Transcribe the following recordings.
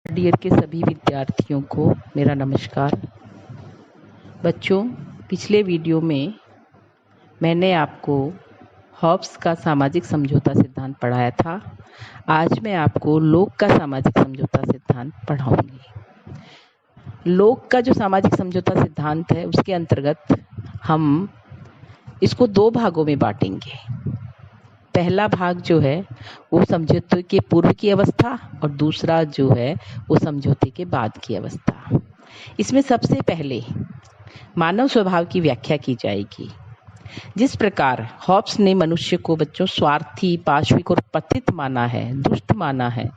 Dear के सभी विद्यार्थियों को मेरा नमस्कार। बच्चों, पिछले वीडियो में मैंने आपको हॉब्स का सामाजिक समझौता सिद्धांत पढ़ाया था। आज मैं आपको लोक का सामाजिक समझौता सिद्धांत पढ़ाऊंगी। लोक का जो सामाजिक समझौता सिद्धांत है उसके अंतर्गत हम इसको दो भागों में बांटेंगे। पहला भाग जो है वो समझौते के पूर्व की अवस्था और दूसरा जो है वो समझौते के बाद की अवस्था। इसमें सबसे पहले मानव स्वभाव की व्याख्या की जाएगी। जिस प्रकार हॉब्स ने मनुष्य को बच्चों स्वार्थी, पाशविक और पतित माना है, दुष्ट माना है,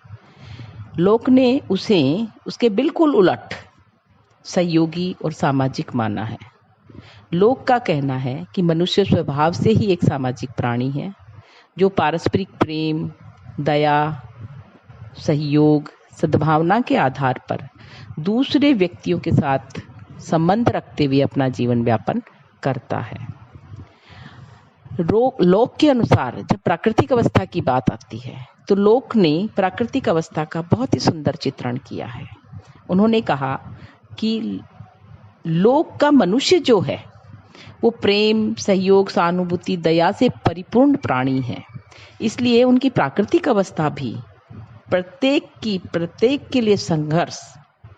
लोक ने उसे उसके बिल्कुल उलट सहयोगी और सामाजिक माना है। लोक का कहना है कि मनुष्य स्वभाव से ही एक सामाजिक प्राणी है जो पारस्परिक प्रेम, दया, सहयोग, सद्भावना के आधार पर दूसरे व्यक्तियों के साथ संबंध रखते हुए अपना जीवन यापन करता है। लोक के अनुसार जब प्राकृतिक अवस्था की बात आती है तो लोक ने प्राकृतिक अवस्था का बहुत ही सुंदर चित्रण किया है। उन्होंने कहा कि लोक का मनुष्य जो है वो प्रेम, सहयोग, सहानुभूति, दया से परिपूर्ण प्राणी है। इसलिए उनकी प्राकृतिक अवस्था भी प्रत्येक के लिए संघर्ष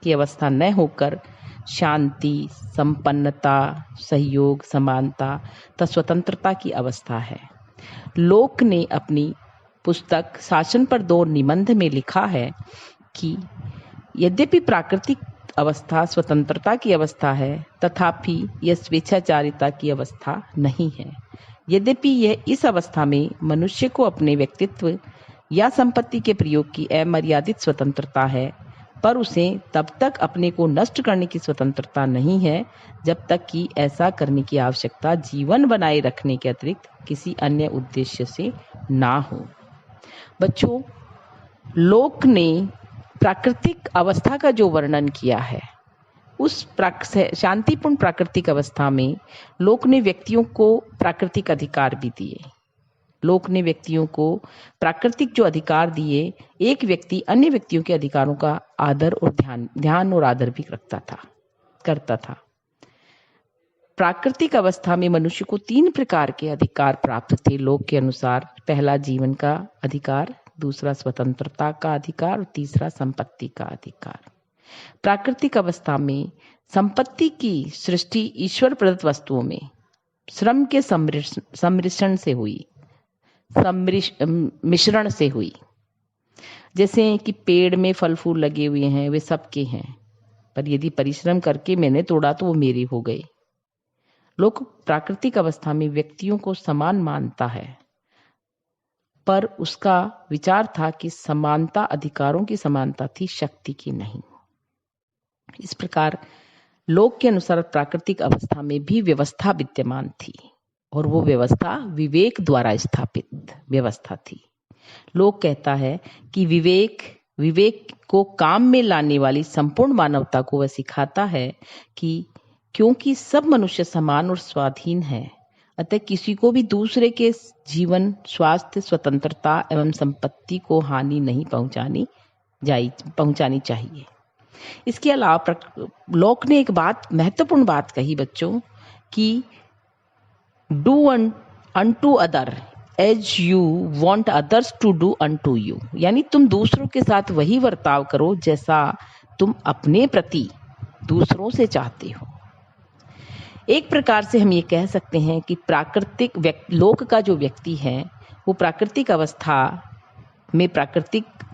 की अवस्था न होकर शांति, संपन्नता, सहयोग, समानता तथा स्वतंत्रता की अवस्था है। लोक ने अपनी पुस्तक शासन पर 2 निबंध में लिखा है कि यद्यपि प्राकृतिक अवस्था स्वतंत्रता की अवस्था है, तथापि यह स्वेच्छाचारिता की अवस्था नहीं है। यद्यपि यह इस अवस्था में मनुष्य को अपने व्यक्तित्व या संपत्ति के प्रयोग की अमर्यादित स्वतंत्रता है, पर उसे तब तक अपने को नष्ट करने की स्वतंत्रता नहीं है जब तक कि ऐसा करने की आवश्यकता जीवन बनाए रखने के अतिरिक्त किसी अन्य उद्देश्य से ना हो। बच्चों, लोक ने प्राकृतिक अवस्था का जो वर्णन किया है, उस शांतिपूर्ण प्राकृतिक अवस्था में लोक ने व्यक्तियों को प्राकृतिक अधिकार भी दिए। लोक ने व्यक्तियों को प्राकृतिक जो अधिकार दिए, एक व्यक्ति अन्य व्यक्तियों के अधिकारों का आदर और ध्यान और आदर भी करता था। प्राकृतिक अवस्था में मनुष्य को 3 प्रकार के अधिकार प्राप्त थे लोक के अनुसार। पहला जीवन का अधिकार, दूसरा स्वतंत्रता का अधिकार और तीसरा संपत्ति का अधिकार। प्राकृतिक अवस्था में संपत्ति की सृष्टि ईश्वर प्रदत्त वस्तुओं में श्रम के मिश्रण से हुई। जैसे कि पेड़ में फल फूल लगे हुए हैं, वे सबके हैं, पर यदि परिश्रम करके मैंने तोड़ा तो वो मेरे हो गए। लोक प्राकृतिक अवस्था में व्यक्तियों को समान मानता है, पर उसका विचार था कि समानता अधिकारों की समानता थी, शक्ति की नहीं। इस प्रकार लोक के अनुसार प्राकृतिक अवस्था में भी व्यवस्था विद्यमान थी और वो व्यवस्था विवेक द्वारा स्थापित व्यवस्था थी। लोक कहता है कि विवेक को काम में लाने वाली संपूर्ण मानवता को वह सिखाता है कि क्योंकि सब मनुष्य समान और स्वाधीन है, अतः किसी को भी दूसरे के जीवन, स्वास्थ्य, स्वतंत्रता एवं संपत्ति को हानि नहीं पहुंचानी चाहिए। इसके अलावा लोक ने एक महत्वपूर्ण बात कही बच्चों कि do unto other as you want others to do unto you, यानी तुम दूसरों के साथ वही बर्ताव करो जैसा तुम अपने प्रति दूसरों से चाहते हो। एक प्रकार से हम ये कह सकते हैं कि लोक का जो व्यक्ति है वो प्राकृतिक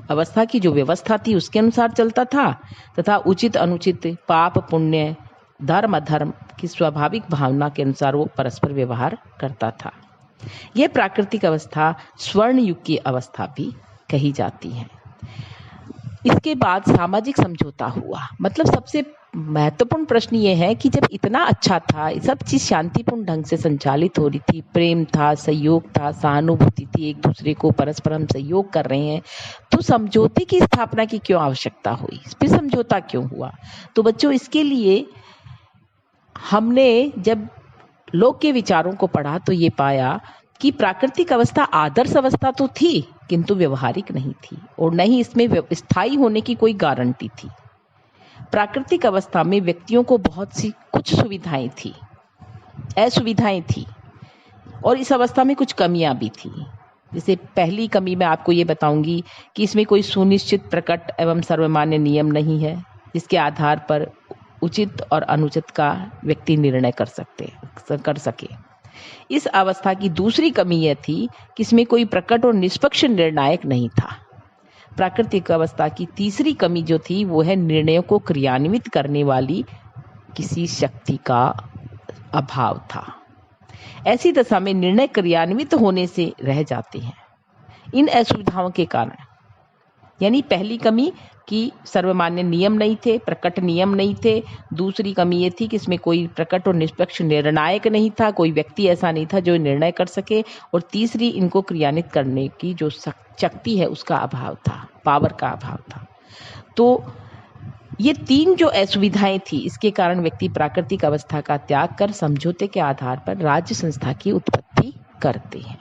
अवस्था की जो व्यवस्था थी उसके अनुसार चलता था तथा उचित अनुचित, पाप पुण्य, धर्म अधर्म की स्वाभाविक भावना के अनुसार वो परस्पर व्यवहार करता था। यह प्राकृतिक अवस्था स्वर्ण युग की अवस्था भी कही जाती है। इसके बाद सामाजिक समझौता हुआ। मतलब सबसे महत्वपूर्ण प्रश्न ये है कि जब इतना अच्छा था, सब चीज शांतिपूर्ण ढंग से संचालित हो रही थी, प्रेम था, सहयोग था, सहानुभूति थी, एक दूसरे को परस्पर हम सहयोग कर रहे हैं, तो समझौते की स्थापना की क्यों आवश्यकता हुई, फिर समझौता क्यों हुआ? तो बच्चों, इसके लिए हमने जब लोक के विचारों को पढ़ा तो ये पाया कि प्राकृतिक अवस्था आदर्श अवस्था तो थी, किंतु व्यवहारिक नहीं थी और न ही इसमें स्थायी होने की कोई गारंटी थी। प्राकृतिक अवस्था में व्यक्तियों को बहुत सी कुछ सुविधाएं थी, असुविधाएं थी, और इस अवस्था में कुछ कमियां भी थी। जैसे पहली कमी मैं आपको ये बताऊंगी कि इसमें कोई सुनिश्चित, प्रकट एवं सर्वमान्य नियम नहीं है जिसके आधार पर उचित और अनुचित का व्यक्ति निर्णय कर सके। इस अवस्था की दूसरी कमी यह थी कि इसमें कोई प्रकट और निष्पक्ष निर्णायक नहीं था। प्राकृतिक अवस्था की तीसरी कमी जो थी वो है निर्णयों को क्रियान्वित करने वाली किसी शक्ति का अभाव था। ऐसी दशा में निर्णय क्रियान्वित होने से रह जाते हैं। इन असुविधाओं के कारण, यानी पहली कमी कि सर्वमान्य नियम नहीं थे, प्रकट नियम नहीं थे। दूसरी कमी ये थी कि इसमें कोई प्रकट और निष्पक्ष निर्णायक नहीं था, कोई व्यक्ति ऐसा नहीं था जो निर्णय कर सके। और तीसरी, इनको क्रियान्वित करने की जो शक्ति है उसका अभाव था, पावर का अभाव था। तो ये तीन जो असुविधाएं थी, इसके कारण व्यक्ति प्राकृतिक अवस्था का त्याग कर समझौते के आधार पर राज्य संस्था की उत्पत्ति करते हैं।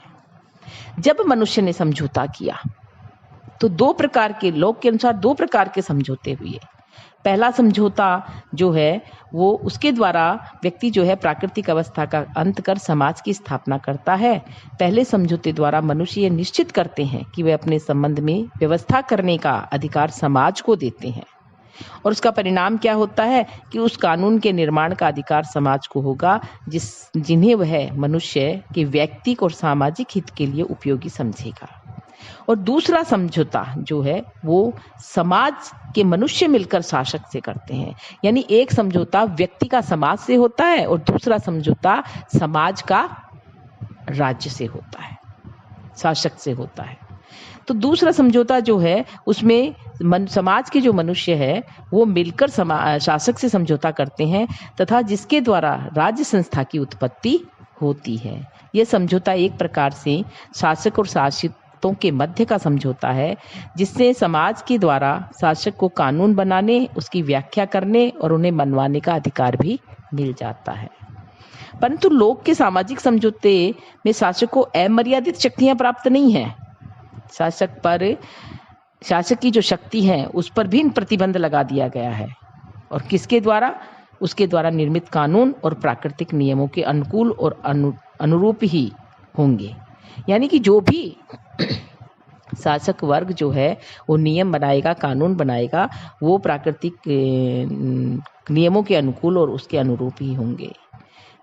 जब मनुष्य ने समझौता किया तो लोक के अनुसार दो प्रकार के समझौते हुए। पहला समझौता जो है वो उसके द्वारा व्यक्ति जो है प्राकृतिक अवस्था का अंत कर समाज की स्थापना करता है। पहले समझौते द्वारा मनुष्य ये निश्चित करते हैं कि वे अपने संबंध में व्यवस्था करने का अधिकार समाज को देते हैं, और उसका परिणाम क्या होता है कि उस कानून के निर्माण का अधिकार समाज को होगा जिन्हें वह मनुष्य के व्यक्तिगत और सामाजिक हित के लिए उपयोगी समझेगा। और दूसरा समझौता जो है वो समाज के मनुष्य मिलकर शासक से करते हैं। यानी एक समझौता व्यक्ति का समाज से होता है और दूसरा समझौता समाज का राज्य से होता है, शासक से होता है। तो दूसरा समझौता जो है उसमें समाज के जो मनुष्य है वो मिलकर शासक से समझौता करते हैं तथा जिसके द्वारा राज्य संस्था की उत्पत्ति होती है। यह समझौता एक प्रकार से शासक और शासितों के मध्य का समझौता है, जिससे समाज के द्वारा शासक को कानून बनाने, उसकी व्याख्या करने और उन्हें मनवाने का अधिकार भी मिल जाता है। परंतु लोक के सामाजिक समझौते में शासक को अमर्यादित शक्तियां प्राप्त नहीं है। शासक की जो शक्ति है उस पर भी प्रतिबंध लगा दिया गया है, और किसके द्वारा? उसके द्वारा निर्मित कानून और प्राकृतिक नियमों के अनुकूल और अनुरूप ही होंगे। यानी कि जो भी शासक वर्ग जो है वो नियम बनाएगा, कानून बनाएगा, वो प्राकृतिक नियमों के अनुकूल और उसके अनुरूप ही होंगे।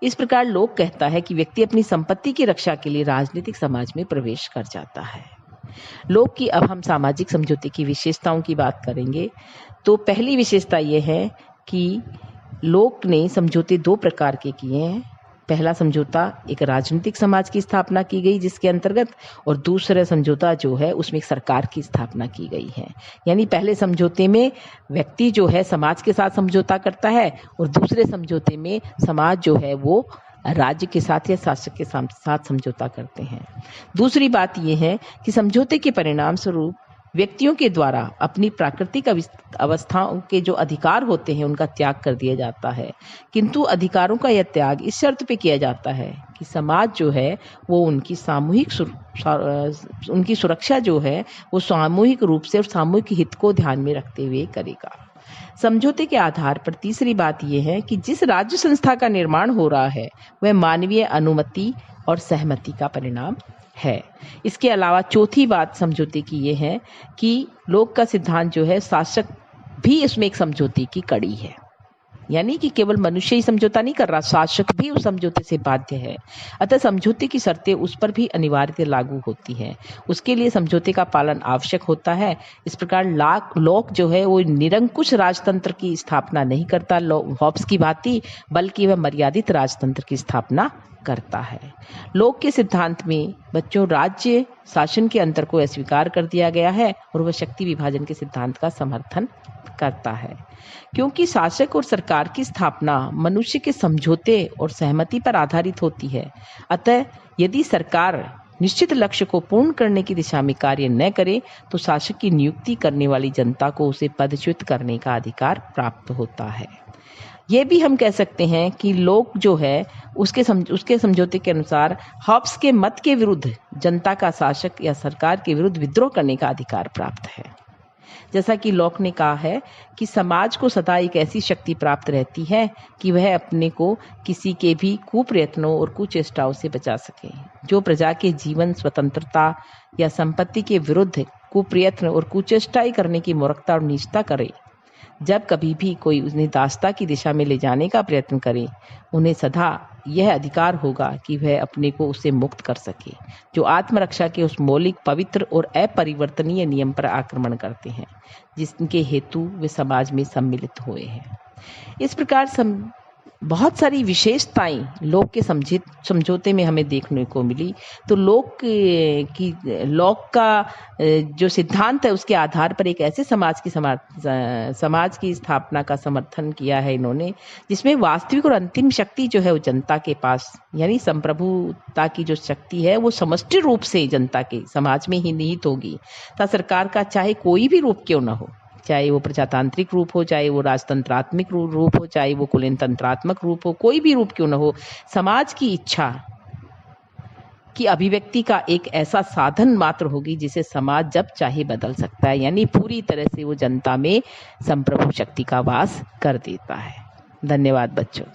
इस प्रकार लोक कहता है कि व्यक्ति अपनी संपत्ति की रक्षा के लिए राजनीतिक समाज में प्रवेश कर जाता है। लोक की अब हम सामाजिक समझौते की विशेषताओं की बात करेंगे। तो पहली विशेषता यह है कि लोक ने समझौते दो प्रकार के किए हैं। पहला समझौता एक राजनीतिक समाज की स्थापना की गई जिसके अंतर्गत, और दूसरा समझौता जो है उसमें एक सरकार की स्थापना की गई है। यानी पहले समझौते में व्यक्ति जो है समाज के साथ समझौता करता है, और दूसरे समझौते में समाज जो है वो राज्य के साथ या शासक के साथ समझौता करते हैं। दूसरी बात यह है कि समझौते के परिणाम स्वरूप व्यक्तियों के द्वारा अपनी प्राकृतिक अवस्थाओं के जो अधिकार होते हैं उनका त्याग कर दिया जाता है, किंतु अधिकारों का यह त्याग इस शर्त पे किया जाता है कि समाज जो है वो उनकी सुरक्षा जो है वो सामूहिक रूप से और सामूहिक हित को ध्यान में रखते हुए करेगा। समझौते के आधार पर तीसरी बात यह है कि जिस राज्य संस्था का निर्माण हो रहा है वह मानवीय अनुमति और सहमति का परिणाम है। इसके अलावा चौथी बात समझौते की यह है कि लोक का सिद्धांत जो है शासक भी इसमें एक समझौते की कड़ी है। यानी कि केवल मनुष्य ही समझौता नहीं कर रहा, शासक भी उस समझौते से बाध्य है। अतः समझौते की शर्तें उस पर भी अनिवार्य लागू होती हैं। उसके लिए समझौते का पालन आवश्यक होता है। इस प्रकार लोक जो है वो निरंकुश राजतंत्र की स्थापना नहीं करता हॉब्स की भांति, बल्कि वह मर्यादित राजतंत्र की स्थापना करता है। लोक के सिद्धांत में बच्चों राज्य शासन के अंतर को अस्वीकार कर दिया गया है और वह शक्ति विभाजन के सिद्धांत का समर्थन करता है, क्योंकि शासक और सरकार की स्थापना मनुष्य के समझौते और सहमति पर आधारित होती है। अतः यदि सरकार निश्चित लक्ष्य को पूर्ण करने की दिशा में कार्य न करे तो शासक की नियुक्ति करने वाली जनता को उसे पदच्युत करने का अधिकार प्राप्त होता है। ये भी हम कह सकते हैं कि लोक जो है उसके समझौते के अनुसार हॉब्स के मत के विरुद्ध जनता का शासक या सरकार के विरुद्ध विद्रोह करने का अधिकार प्राप्त है। जैसा कि लॉक ने कहा है कि समाज को सदा एक ऐसी शक्ति प्राप्त रहती है कि वह अपने को किसी के भी कुप्रयत्नों और कुचेष्टाओं से बचा सके। जो प्रजा के जीवन, स्वतंत्रता या संपत्ति के विरुद्ध कुप्रयत्न और कुचेष्टाएं करने की मूर्खता और नीचता करे, जब कभी भी कोई उन्हें दासता की दिशा में ले जाने का प्रयत्न करे, उन्हें सदा यह अधिकार होगा कि वह अपने को उससे मुक्त कर सके, जो आत्मरक्षा के उस मौलिक, पवित्र और अपरिवर्तनीय नियम पर आक्रमण करते हैं जिनके हेतु वे समाज में सम्मिलित हुए हैं। इस प्रकार बहुत सारी विशेषताएं लोक के समझौते में हमें देखने को मिली। तो लॉक का जो सिद्धांत है उसके आधार पर एक ऐसे समाज की स्थापना का समर्थन किया है इन्होंने, जिसमें वास्तविक और अंतिम शक्ति जो है वो जनता के पास, यानी संप्रभुता की जो शक्ति है वो समष्टि रूप से जनता के समाज में ही निहित होगी। तथा सरकार का चाहे कोई भी रूप क्यों न हो, चाहे वो प्रजातांत्रिक रूप हो, चाहे वो राजतंत्रात्मक रूप हो, चाहे वो कुलीनतंत्रात्मक रूप हो, कोई भी रूप क्यों न हो, समाज की इच्छा की अभिव्यक्ति का एक ऐसा साधन मात्र होगी जिसे समाज जब चाहे बदल सकता है। यानी पूरी तरह से वो जनता में संप्रभु शक्ति का वास कर देता है। धन्यवाद बच्चों।